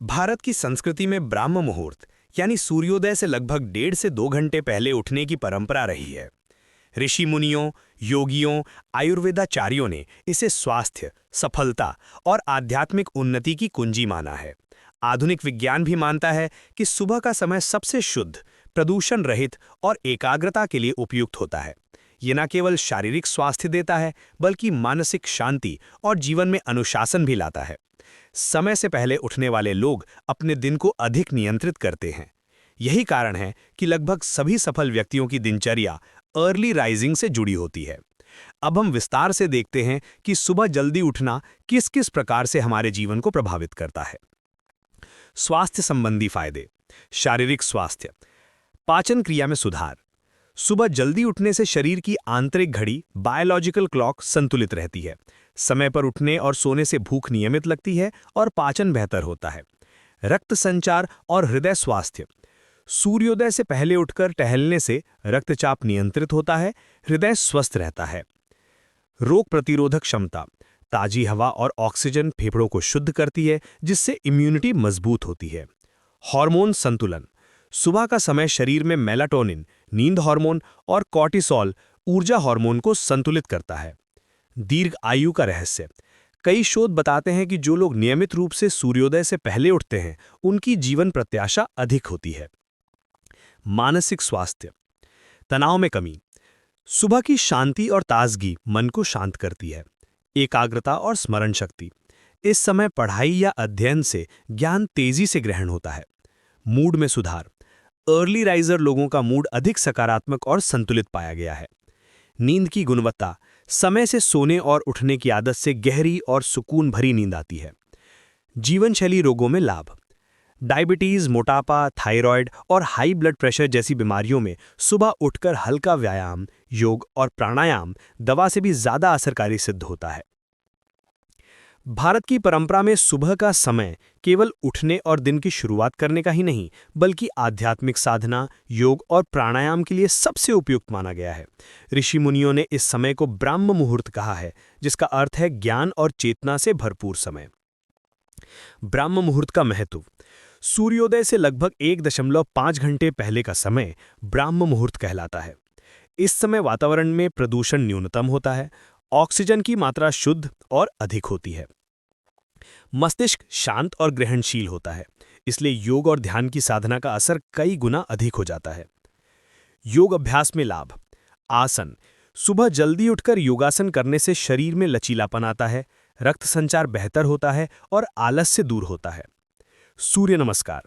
भारत की संस्कृति में ब्राह्म मुहूर्त यानी सूर्योदय से लगभग 1.5 से 2 घंटे पहले उठने की परंपरा रही है। ऋषि मुनियों, योगियों, आयुर्वेदाचार्यों ने इसे स्वास्थ्य, सफलता और आध्यात्मिक उन्नति की कुंजी माना है। आधुनिक विज्ञान भी मानता है कि सुबह का समय सबसे शुद्ध, प्रदूषण रहित और एकाग्रता के लिए उपयुक्त होता है। ये न केवल शारीरिक स्वास्थ्य देता है, बल्कि मानसिक शांति और जीवन में अनुशासन भी लाता है। समय से पहले उठने वाले लोग अपने दिन को अधिक नियंत्रित करते हैं। यही कारण है कि लगभग सभी सफल व्यक्तियों की दिनचर्या अर्ली राइजिंग से जुड़ी होती है। अब हम विस्तार से देखते हैं कि सुबह जल्दी उठना किस किस प्रकार से हमारे जीवन को प्रभावित करता है। स्वास्थ्य संबंधी फायदे। शारीरिक स्वास्थ्य, पाचन क्रिया में सुधार। सुबह जल्दी उठने से शरीर की आंतरिक घड़ी बायोलॉजिकल क्लॉक संतुलित रहती है। समय पर उठने और सोने से भूख नियमित लगती है और पाचन बेहतर होता है। रक्त संचार और हृदय स्वास्थ्य। सूर्योदय से पहले उठकर टहलने से रक्तचाप नियंत्रित होता है, हृदय स्वस्थ रहता है। रोग प्रतिरोधक क्षमता। ताजी हवा और ऑक्सीजन फेफड़ों को शुद्ध करती है, जिससे इम्यूनिटी मजबूत होती है। हार्मोन संतुलन। सुबह का समय शरीर में मेलाटोनिन, नींद हार्मोन और कॉर्टिसोल, ऊर्जा हार्मोन को संतुलित करता है। दीर्घ आयु का रहस्य। कई शोध बताते हैं कि जो लोग नियमित रूप से सूर्योदय से पहले उठते हैं, उनकी जीवन प्रत्याशा अधिक होती है। मानसिक स्वास्थ्य। तनाव में कमी। सुबह की शांति और ताजगी मन को शांत करती है। एकाग्रता और स्मरण शक्ति। इस समय पढ़ाई या अध्ययन से ज्ञान तेजी से ग्रहण होता है। मूड में सुधार। अर्ली राइजर लोगों का मूड अधिक सकारात्मक और संतुलित पाया गया है। नींद की गुणवत्ता। समय से सोने और उठने की आदत से गहरी और सुकून भरी नींद आती है। जीवनशैली रोगों में लाभ। डायबिटीज, मोटापा, थायराइड और हाई ब्लड प्रेशर जैसी बीमारियों में सुबह उठकर हल्का व्यायाम, योग और प्राणायाम दवा से भी ज्यादा असरकारी सिद्ध होता है। भारत की परंपरा में सुबह का समय केवल उठने और दिन की शुरुआत करने का ही नहीं, बल्कि आध्यात्मिक साधना, योग और प्राणायाम के लिए सबसे उपयुक्त माना गया है। ऋषि मुनियों ने इस समय को ब्राह्म मुहूर्त कहा है, जिसका अर्थ है ज्ञान और चेतना से भरपूर समय। ब्राह्म मुहूर्त का महत्व। सूर्योदय से लगभग 1.5 घंटे पहले का समय ब्राह्म मुहूर्त कहलाता है। इस समय वातावरण में प्रदूषण न्यूनतम होता है, ऑक्सीजन की मात्रा शुद्ध और अधिक होती है। मस्तिष्क शांत और ग्रहणशील होता है, इसलिए योग और ध्यान की साधना का असर कई गुना अधिक हो जाता है। योग अभ्यास में लाभ। आसन। सुबह जल्दी उठकर योगासन करने से शरीर में लचीलापन आता है, रक्त संचार बेहतर होता है और आलस्य दूर होता है। सूर्य नमस्कार।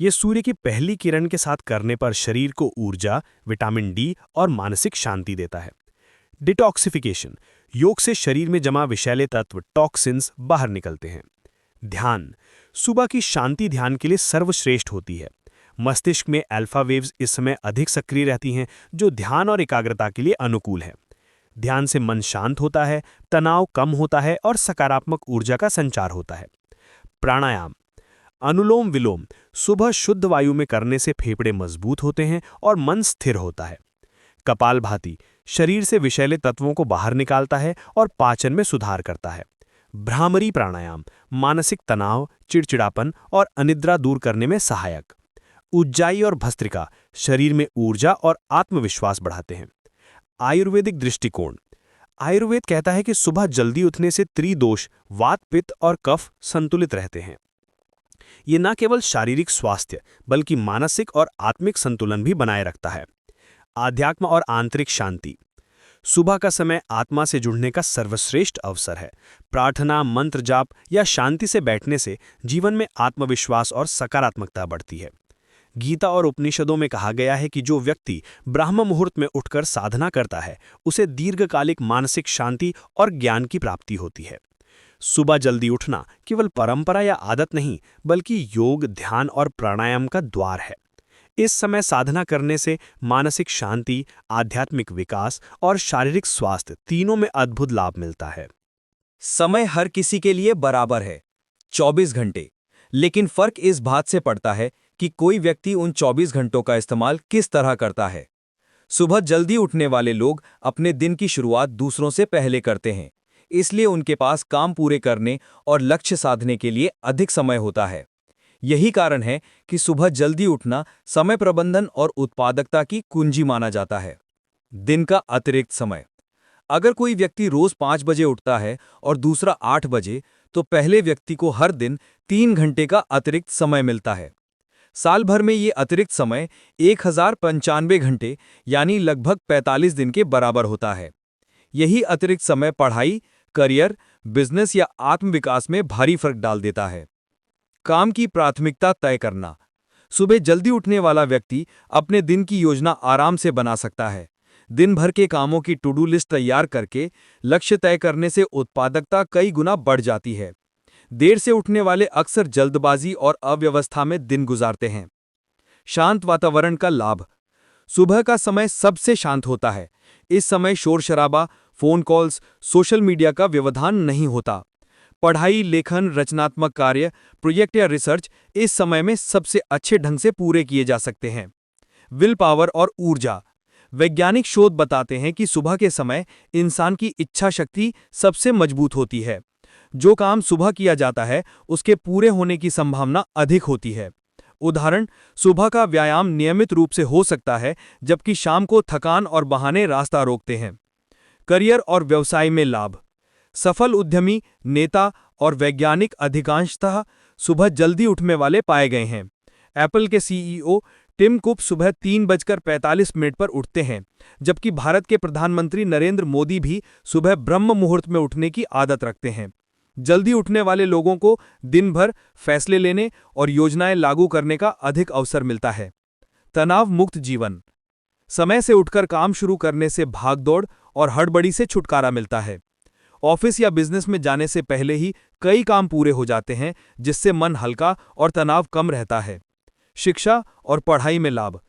ये सूर्य की पहली किरण के साथ करने पर शरीर को ऊर्जा, विटामिन डी और मानसिक शांति देता है। डिटॉक्सिफिकेशन। योग से शरीर में जमा विषैले तत्व, टॉक्सिन्स बाहर निकलते हैं। ध्यान। सुबह की शांति ध्यान के लिए सर्वश्रेष्ठ होती है। मस्तिष्क में अल्फा वेव्स इस समय अधिक सक्रिय रहती हैं, जो ध्यान और एकाग्रता के लिए अनुकूल है। ध्यान से मन शांत होता है, तनाव कम होता है और सकारात्मक ऊर्जा का संचार होता है। प्राणायाम। अनुलोम विलोम। सुबह शुद्ध वायु में करने से फेफड़े मजबूत होते हैं और मन स्थिर होता है। कपालभाति। शरीर से विषैले तत्वों को बाहर निकालता है और पाचन में सुधार करता है। भ्रामरी प्राणायाम। मानसिक तनाव, चिड़चिड़ापन और अनिद्रा दूर करने में सहायक। उज्जाई और भस्त्रिका। शरीर में ऊर्जा और आत्मविश्वास बढ़ाते हैं। आयुर्वेदिक दृष्टिकोण। आयुर्वेद कहता है कि सुबह जल्दी उठने से त्रिदोष, वात, पित्त और कफ संतुलित रहते हैं। ये न केवल शारीरिक स्वास्थ्य, बल्कि मानसिक और आत्मिक संतुलन भी बनाए रखता है। आध्यात्म और आंतरिक शांति। सुबह का समय आत्मा से जुड़ने का सर्वश्रेष्ठ अवसर है। प्रार्थना, मंत्र जाप या शांति से बैठने से जीवन में आत्मविश्वास और सकारात्मकता बढ़ती है। गीता और उपनिषदों में कहा गया है कि जो व्यक्ति ब्राह्म मुहूर्त में उठकर साधना करता है, उसे दीर्घकालिक मानसिक शांति और ज्ञान की प्राप्ति होती है। सुबह जल्दी उठना केवल परंपरा या आदत नहीं, बल्कि योग, ध्यान और प्राणायाम का द्वार है। इस समय साधना करने से मानसिक शांति, आध्यात्मिक विकास और शारीरिक स्वास्थ्य तीनों में अद्भुत लाभ मिलता है। समय हर किसी के लिए बराबर है, 24 घंटे, लेकिन फर्क इस बात से पड़ता है कि कोई व्यक्ति उन 24 घंटों का इस्तेमाल किस तरह करता है। सुबह जल्दी उठने वाले लोग अपने दिन की शुरुआत दूसरों से पहले करते हैं, इसलिए उनके पास काम पूरे करने और लक्ष्य साधने के लिए अधिक समय होता है। यही कारण है कि सुबह जल्दी उठना समय प्रबंधन और उत्पादकता की कुंजी माना जाता है। दिन का अतिरिक्त समय। अगर कोई व्यक्ति रोज 5 बजे उठता है और दूसरा 8 बजे, तो पहले व्यक्ति को हर दिन 3 घंटे का अतिरिक्त समय मिलता है। साल भर में ये अतिरिक्त समय 1095 घंटे यानी लगभग 45 दिन के बराबर होता है। यही अतिरिक्त समय पढ़ाई, करियर, बिजनेस या आत्मविकास में भारी फर्क डाल देता है। काम की प्राथमिकता तय करना। सुबह जल्दी उठने वाला व्यक्ति अपने दिन की योजना आराम से बना सकता है। दिन भर के कामों की टू डू लिस्ट तैयार करके लक्ष्य तय करने से उत्पादकता कई गुना बढ़ जाती है। देर से उठने वाले अक्सर जल्दबाजी और अव्यवस्था में दिन गुजारते हैं। शांत वातावरण का लाभ। सुबह का समय सबसे शांत होता है। इस समय शोर शराबा, फोन कॉल्स, सोशल मीडिया का व्यवधान नहीं होता। पढ़ाई, लेखन, रचनात्मक कार्य, प्रोजेक्ट या रिसर्च इस समय में सबसे अच्छे ढंग से पूरे किए जा सकते हैं। विल पावर और ऊर्जा। वैज्ञानिक शोध बताते हैं कि सुबह के समय इंसान की इच्छा शक्ति सबसे मजबूत होती है। जो काम सुबह किया जाता है उसके पूरे होने की संभावना अधिक होती है। उदाहरण, सुबह का व्यायाम नियमित रूप से हो सकता है, जबकि शाम को थकान और बहाने रास्ता रोकते हैं। करियर और व्यवसाय में लाभ। सफल उद्यमी, नेता और वैज्ञानिक अधिकांशतः सुबह जल्दी उठने वाले पाए गए हैं। एप्पल के सीईओ टिम कुक सुबह 3:45 पर उठते हैं, जबकि भारत के प्रधानमंत्री नरेंद्र मोदी भी सुबह ब्रह्म मुहूर्त में उठने की आदत रखते हैं। जल्दी उठने वाले लोगों को दिन भर फैसले लेने और योजनाएं लागू करने का अधिक अवसर मिलता है। तनाव मुक्त जीवन। समय से उठकर काम शुरू करने से भागदौड़ और हड़बड़ी से छुटकारा मिलता है। ऑफिस या बिजनेस में जाने से पहले ही कई काम पूरे हो जाते हैं, जिससे मन हल्का और तनाव कम रहता है। शिक्षा और पढ़ाई में लाभ।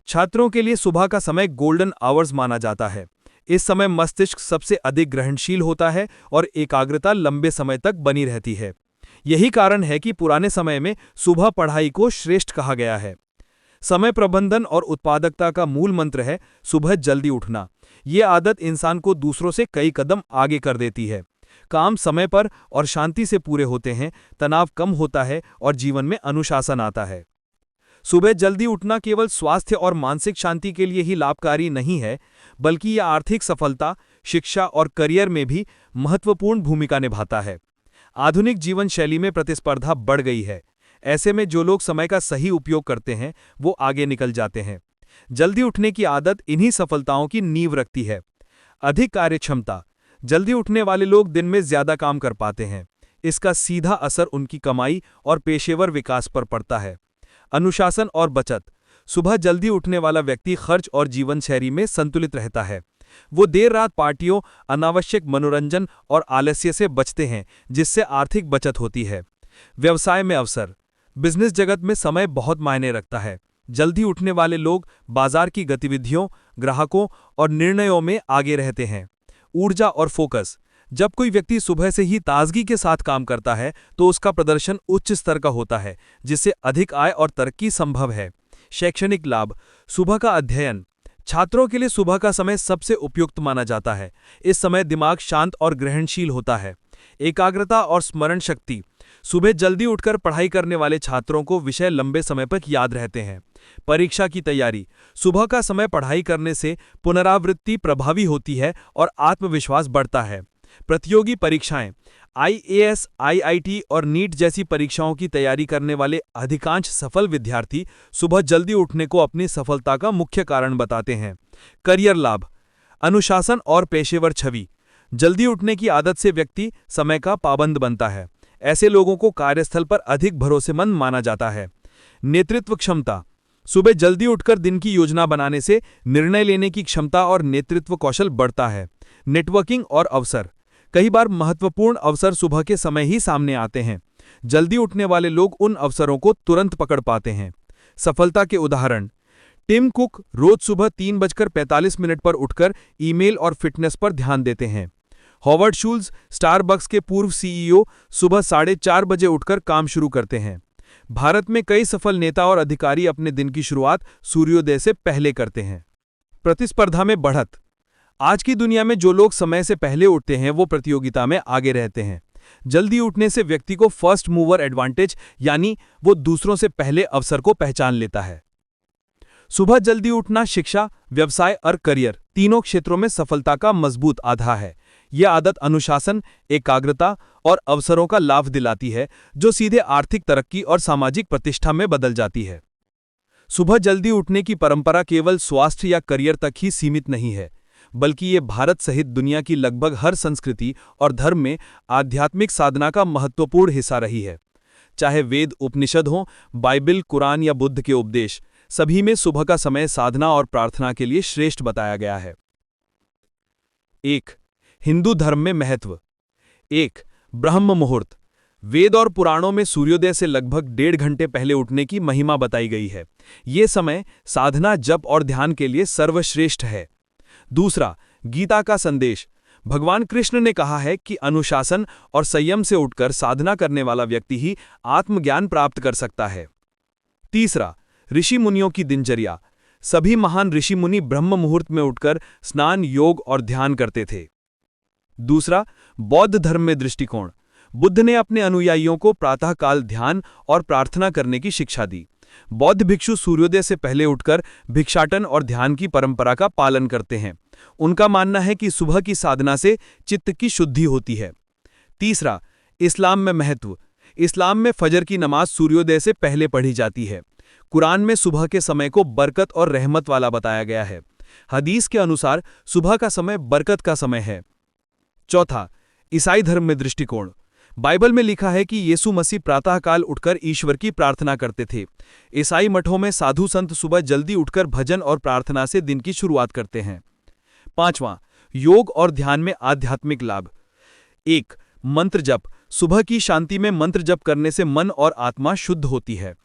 छात्रों के लिए सुबह का समय गोल्डन आवर्स माना जाता है। इस समय मस्तिष्क सबसे अधिक ग्रहणशील होता है और एकाग्रता लंबे समय तक बनी रहती है। यही कारण है कि पुराने समय में सुबह पढ़ाई को श्रेष्ठ कहा गया है। समय प्रबंधन और उत्पादकता का मूल मंत्र है सुबह जल्दी उठना। ये आदत इंसान को दूसरों से कई कदम आगे कर देती है। काम समय पर और शांति से पूरे होते हैं, तनाव कम होता है और जीवन में अनुशासन आता है। सुबह जल्दी उठना केवल स्वास्थ्य और मानसिक शांति के लिए ही लाभकारी नहीं है, बल्कि यह आर्थिक सफलता, शिक्षा और करियर में भी महत्वपूर्ण भूमिका निभाता है। आधुनिक जीवन शैली में प्रतिस्पर्धा बढ़ गई है। ऐसे में जो लोग समय का सही उपयोग करते हैं, वो आगे निकल जाते हैं। जल्दी उठने की आदत इन्हीं सफलताओं की नींव रखती है। अधिक कार्यक्षमता। जल्दी उठने वाले लोग दिन में ज्यादा काम कर पाते हैं। इसका सीधा असर उनकी कमाई और पेशेवर विकास पर पड़ता है। अनुशासन और बचत। सुबह जल्दी उठने वाला व्यक्ति खर्च और जीवन शैली में संतुलित रहता है। वो देर रात पार्टियों, अनावश्यक मनोरंजन और आलस्य से बचते हैं, जिससे आर्थिक बचत होती है। व्यवसाय में अवसर। बिजनेस जगत में समय बहुत मायने रखता है। जल्दी उठने वाले लोग बाजार की गतिविधियों, ग्राहकों और निर्णयों में आगे रहते हैं। ऊर्जा और फोकस। जब कोई व्यक्ति सुबह से ही ताजगी के साथ काम करता है, तो उसका प्रदर्शन उच्च स्तर का होता है, जिससे अधिक आय और तरक्की संभव है। शैक्षणिक लाभ। सुबह का अध्ययन। छात्रों के लिए सुबह का समय सबसे उपयुक्त माना जाता है। इस समय दिमाग शांत और ग्रहणशील होता है। एकाग्रता और स्मरण शक्ति। सुबह जल्दी उठकर पढ़ाई करने वाले छात्रों को विषय लंबे समय तक याद रहते हैं। परीक्षा की तैयारी। सुबह का समय पढ़ाई करने से पुनरावृत्ति प्रभावी होती है और आत्मविश्वास बढ़ता है। प्रतियोगी परीक्षाएं। आईएएस, आईआईटी और नीट जैसी परीक्षाओं की तैयारी करने वाले अधिकांश सफल विद्यार्थी सुबह जल्दी उठने को अपनी सफलता का मुख्य कारण बताते हैं। करियर लाभ। अनुशासन और पेशेवर छवि। जल्दी उठने की आदत से व्यक्ति समय का पाबंद बनता है। ऐसे लोगों को कार्यस्थल पर अधिक भरोसेमंद माना जाता है। नेतृत्व क्षमता। सुबह जल्दी उठकर दिन की योजना बनाने से निर्णय लेने की क्षमता और नेतृत्व कौशल बढ़ता है। नेटवर्किंग और अवसर। कई बार महत्वपूर्ण अवसर सुबह के समय ही सामने आते हैं। जल्दी उठने वाले लोग उन अवसरों को तुरंत पकड़ पाते हैं। सफलता के उदाहरण। टिम कुक रोज सुबह 3:45 पर उठकर ईमेल और फिटनेस पर ध्यान देते हैं। हॉवर्ड शूल्स, स्टारबक्स के पूर्व सीईओ, सुबह 4:30 बजे उठकर काम शुरू करते हैं। भारत में कई सफल नेता और अधिकारी अपने दिन की शुरुआत सूर्योदय से पहले करते हैं। प्रतिस्पर्धा में बढ़त। आज की दुनिया में जो लोग समय से पहले उठते हैं, वो प्रतियोगिता में आगे रहते हैं। जल्दी उठने से व्यक्ति को फर्स्ट मूवर एडवांटेज यानी वो दूसरों से पहले अवसर को पहचान लेता है। सुबह जल्दी उठना शिक्षा, व्यवसाय और करियर तीनों क्षेत्रों में सफलता का मजबूत आधार है। यह आदत अनुशासन, एकाग्रता और अवसरों का लाभ दिलाती है, जो सीधे आर्थिक तरक्की और सामाजिक प्रतिष्ठा में बदल जाती है। सुबह जल्दी उठने की परंपरा केवल स्वास्थ्य या करियर तक ही सीमित नहीं है, बल्कि ये भारत सहित दुनिया की लगभग हर संस्कृति और धर्म में आध्यात्मिक साधना का महत्वपूर्ण हिस्सा रही है। चाहे वेद, उपनिषद हों, बाइबल, कुरान या बुद्ध के उपदेश, सभी में सुबह का समय साधना और प्रार्थना के लिए श्रेष्ठ बताया गया है। 1. हिंदू धर्म में महत्व। 1. ब्रह्म मुहूर्त। वेद और पुराणों में सूर्योदय से लगभग 1.5 घंटे पहले उठने की महिमा बताई गई है। ये समय साधना, जप और ध्यान के लिए सर्वश्रेष्ठ है। 2. गीता का संदेश। भगवान कृष्ण ने कहा है कि अनुशासन और संयम से उठकर साधना करने वाला व्यक्ति ही आत्मज्ञान प्राप्त कर सकता है। 3. ऋषि मुनियों की दिनचर्या। सभी महान ऋषि मुनि ब्रह्म मुहूर्त में उठकर स्नान, योग और ध्यान करते थे। 2. बौद्ध धर्म में दृष्टिकोण। बुद्ध ने अपने अनुयायियों को प्रातःकाल ध्यान और प्रार्थना करने की शिक्षा दी। बौद्ध भिक्षु सूर्योदय से पहले उठकर भिक्षाटन और ध्यान की परंपरा का पालन करते हैं। उनका मानना है कि सुबह की साधना से चित्त की शुद्धि होती है। 3. इस्लाम में महत्व। इस्लाम में फजर की नमाज सूर्योदय से पहले पढ़ी जाती है। कुरान में सुबह के समय को बरकत और रहमत वाला बताया गया है। हदीस के अनुसार सुबह का समय बरकत का समय है। 4. ईसाई धर्म में दृष्टिकोण। बाइबल में लिखा है कि यीशु मसीह प्रातःकाल उठकर ईश्वर की प्रार्थना करते थे। ईसाई मठों में साधु संत सुबह जल्दी उठकर भजन और प्रार्थना से दिन की शुरुआत करते हैं। 5. योग और ध्यान में आध्यात्मिक लाभ। 1. मंत्र जप। सुबह की शांति में मंत्र जप करने से मन और आत्मा शुद्ध होती है।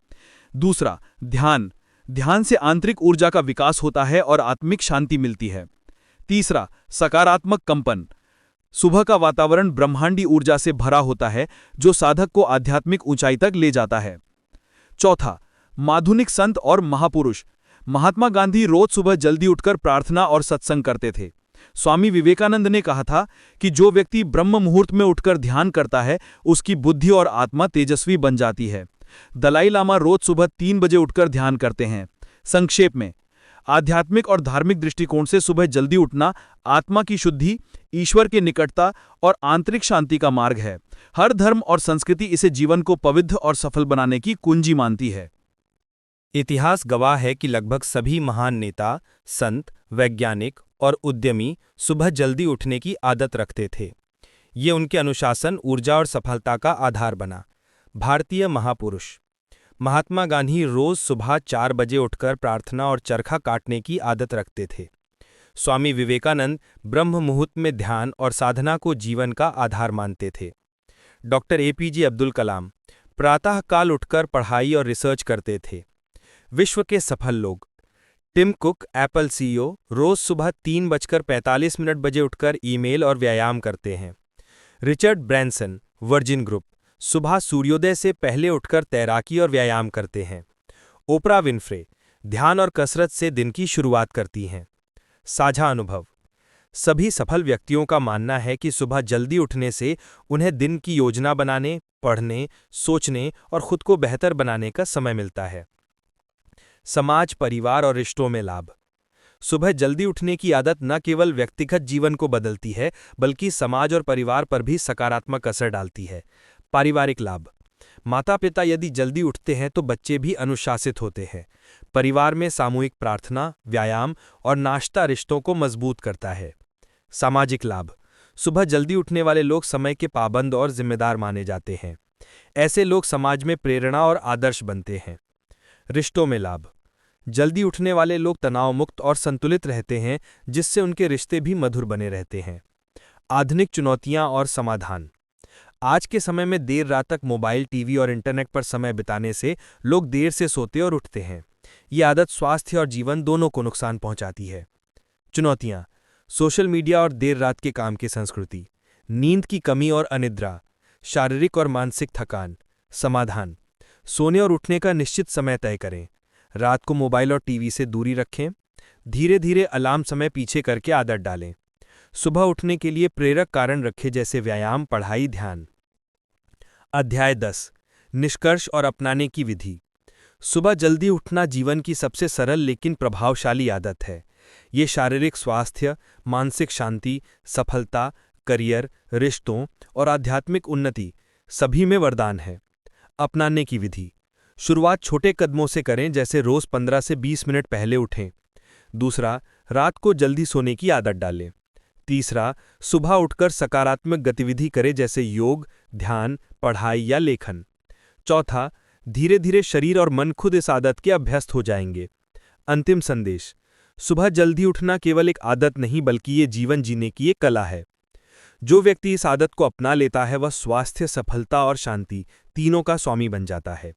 2. ध्यान। ध्यान से आंतरिक ऊर्जा का विकास होता है और आत्मिक शांति मिलती है। 3. सकारात्मक कंपन। सुबह का वातावरण ब्रह्मांडी ऊर्जा से भरा होता है, जो साधक को आध्यात्मिक ऊंचाई तक ले जाता है। 4. आधुनिक संत और महापुरुष। महात्मा गांधी रोज सुबह जल्दी उठकर प्रार्थना और सत्संग करते थे। स्वामी विवेकानंद ने कहा था कि जो व्यक्ति ब्रह्म मुहूर्त में उठकर ध्यान करता है, उसकी बुद्धि और आत्मा तेजस्वी बन जाती है। दलाई लामा रोज सुबह 3 बजे उठकर ध्यान करते हैं। संक्षेप में, आध्यात्मिक और धार्मिक दृष्टिकोण से सुबह जल्दी उठना आत्मा की शुद्धि, ईश्वर के निकटता और आंतरिक शांति का मार्ग है। हर धर्म और संस्कृति इसे जीवन को पवित्र और सफल बनाने की कुंजी मानती है। इतिहास गवाह है कि लगभग सभी महान नेता, संत, वैज्ञानिक और उद्यमी सुबह जल्दी उठने की आदत रखते थे। ये उनके अनुशासन, ऊर्जा और सफलता का आधार बना। भारतीय महापुरुष। महात्मा गांधी रोज सुबह 4 बजे उठकर प्रार्थना और चरखा काटने की आदत रखते थे। स्वामी विवेकानंद ब्रह्म मुहूर्त में ध्यान और साधना को जीवन का आधार मानते थे। डॉक्टर APJ अब्दुल कलाम प्रातःकाल उठकर पढ़ाई और रिसर्च करते थे। विश्व के सफल लोग। टिम कुक, एप्पल CEO, रोज सुबह 3:45 बजे उठकर ईमेल और व्यायाम करते हैं। रिचर्ड ब्रैंसन, वर्जिन ग्रुप, सुबह सूर्योदय से पहले उठकर तैराकी और व्यायाम करते हैं। ओपरा विन्फ्रे ध्यान और कसरत से दिन की शुरुआत करती हैं। साझा अनुभव। सभी सफल व्यक्तियों का मानना है कि सुबह जल्दी उठने से उन्हें दिन की योजना बनाने, पढ़ने, सोचने और खुद को बेहतर बनाने का समय मिलता है। समाज, परिवार और रिश्तों में लाभ। सुबह जल्दी उठने की आदत न केवल व्यक्तिगत जीवन को बदलती है, बल्कि समाज और परिवार पर भी सकारात्मक असर डालती है। पारिवारिक लाभ। माता पिता यदि जल्दी उठते हैं तो बच्चे भी अनुशासित होते हैं। परिवार में सामूहिक प्रार्थना, व्यायाम और नाश्ता रिश्तों को मजबूत करता है। सामाजिक लाभ। सुबह जल्दी उठने वाले लोग समय के पाबंद और जिम्मेदार माने जाते हैं। ऐसे लोग समाज में प्रेरणा और आदर्श बनते हैं। रिश्तों में लाभ। जल्दी उठने वाले लोग तनाव मुक्त और संतुलित रहते हैं, जिससे उनके रिश्ते भी मधुर बने रहते हैं। आधुनिक चुनौतियां और समाधान। आज के समय में देर रात तक मोबाइल, टीवी और इंटरनेट पर समय बिताने से लोग देर से सोते और उठते हैं। ये आदत स्वास्थ्य और जीवन दोनों को नुकसान पहुंचाती है। चुनौतियां। सोशल मीडिया और देर रात के काम की संस्कृति, नींद की कमी और अनिद्रा, शारीरिक और मानसिक थकान। समाधान। सोने और उठने का निश्चित समय तय करें। रात को मोबाइल और टीवी से दूरी रखें। धीरे धीरे अलार्म समय पीछे करके आदत डालें। सुबह उठने के लिए प्रेरक कारण रखें, जैसे व्यायाम, पढ़ाई, ध्यान। अध्याय 10 निष्कर्ष और अपनाने की विधि। सुबह जल्दी उठना जीवन की सबसे सरल लेकिन प्रभावशाली आदत है। ये शारीरिक स्वास्थ्य, मानसिक शांति, सफलता, करियर, रिश्तों और आध्यात्मिक उन्नति सभी में वरदान है। अपनाने की विधि। शुरुआत छोटे कदमों से करें, जैसे रोज 15 से 20 मिनट पहले उठें। दूसरा, रात को जल्दी सोने की आदत डालें। तीसरा, सुबह उठकर सकारात्मक गतिविधि करें, जैसे योग, ध्यान, पढ़ाई या लेखन। चौथा, धीरे धीरे शरीर और मन खुद इस आदत के अभ्यस्त हो जाएंगे। अंतिम संदेश। सुबह जल्दी उठना केवल एक आदत नहीं, बल्कि ये जीवन जीने की एक कला है। जो व्यक्ति इस आदत को अपना लेता है, वह स्वास्थ्य, सफलता और शांति तीनों का स्वामी बन जाता है।